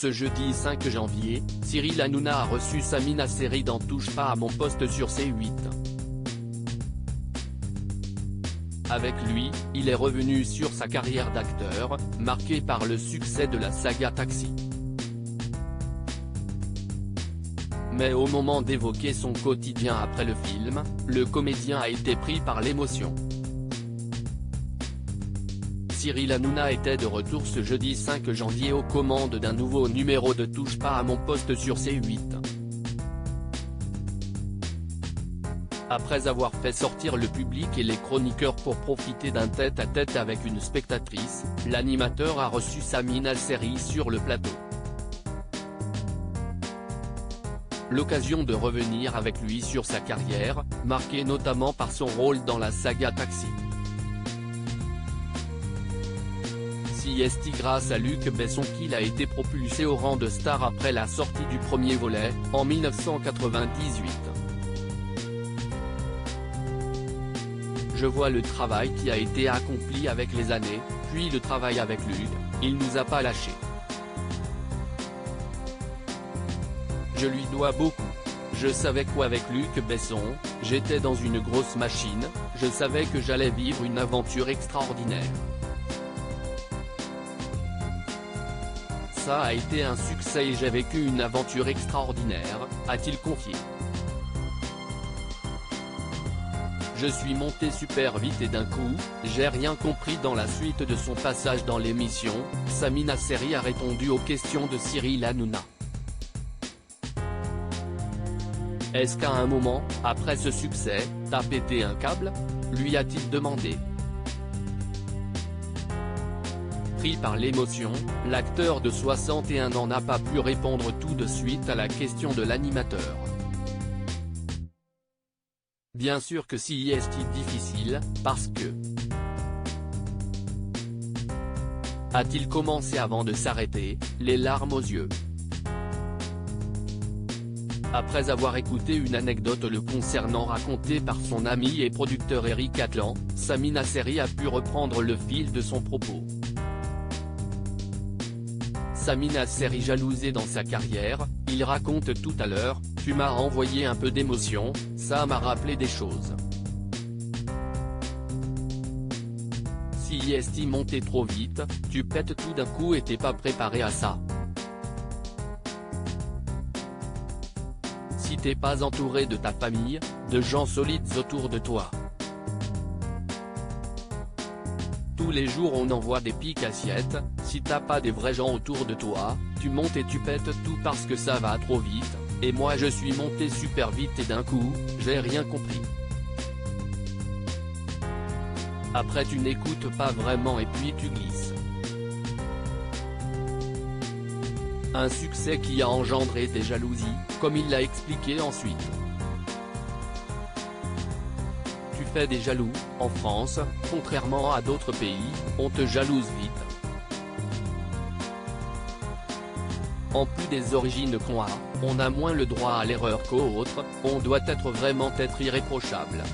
Ce jeudi 5 janvier, Cyril Hanouna a reçu Samina Seri dans Touche pas à mon poste sur C8. Avec lui, il est revenu sur sa carrière d'acteur, marquée par le succès de la saga Taxi. Mais au moment d'évoquer son quotidien après le film, le comédien a été pris par l'émotion. Cyril Hanouna était de retour ce jeudi 5 janvier aux commandes d'un nouveau numéro de Touche pas à mon poste sur C8. Après avoir fait sortir le public et les chroniqueurs pour profiter d'un tête-à-tête avec une spectatrice, l'animateur a reçu Samina Seri sur le plateau. L'occasion de revenir avec lui sur sa carrière, marquée notamment par son rôle dans la saga Taxi. C'est grâce à Luc Besson qu'il a été propulsé au rang de star après la sortie du premier volet, en 1998. Je vois le travail qui a été accompli avec les années, puis le travail avec Luc, il nous a pas lâchés. Je lui dois beaucoup. Je savais qu'avec Luc Besson, j'étais dans une grosse machine, je savais que j'allais vivre une aventure extraordinaire. Ça a été un succès et j'ai vécu une aventure extraordinaire, a-t-il confié. Je suis monté super vite et d'un coup, j'ai rien compris dans la suite de son passage dans l'émission, Samina Seri a répondu aux questions de Cyril Hanouna. Est-ce qu'à un moment, après ce succès, t'as pété un câble ? Lui a-t-il demandé. Pris par l'émotion, l'acteur de 61 ans n'a pas pu répondre tout de suite à la question de l'animateur. Bien sûr que c'est difficile, parce que… A-t-il commencé avant de s'arrêter, les larmes aux yeux. Après avoir écouté une anecdote le concernant racontée par son ami et producteur Eric Atlan, Samina Seri a pu reprendre le fil de son propos. Samina Seri jalousée dans sa carrière, il raconte tout à l'heure, tu m'as envoyé un peu d'émotion, ça m'a rappelé des choses. Si monté trop vite, tu pètes tout d'un coup et t'es pas préparé à ça. Si t'es pas entouré de ta famille, de gens solides autour de toi. Tous les jours on envoie des piques assiettes, si t'as pas des vrais gens autour de toi, tu montes et tu pètes tout parce que ça va trop vite, et moi je suis monté super vite et d'un coup, j'ai rien compris. Après tu n'écoutes pas vraiment et puis tu glisses. Un succès qui a engendré des jalousies, comme il l'a expliqué ensuite. Tu fais des jaloux, en France, contrairement à d'autres pays, on te jalouse vite. En plus des origines qu'on a, on a moins le droit à l'erreur qu'autres, on doit vraiment être irréprochable.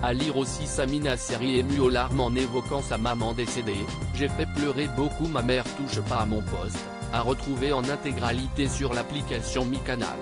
À lire aussi Samina Seri émue aux larmes en évoquant sa maman décédée, j'ai fait pleurer beaucoup ma mère touche pas à mon poste, à retrouver en intégralité sur l'application Mi Canal.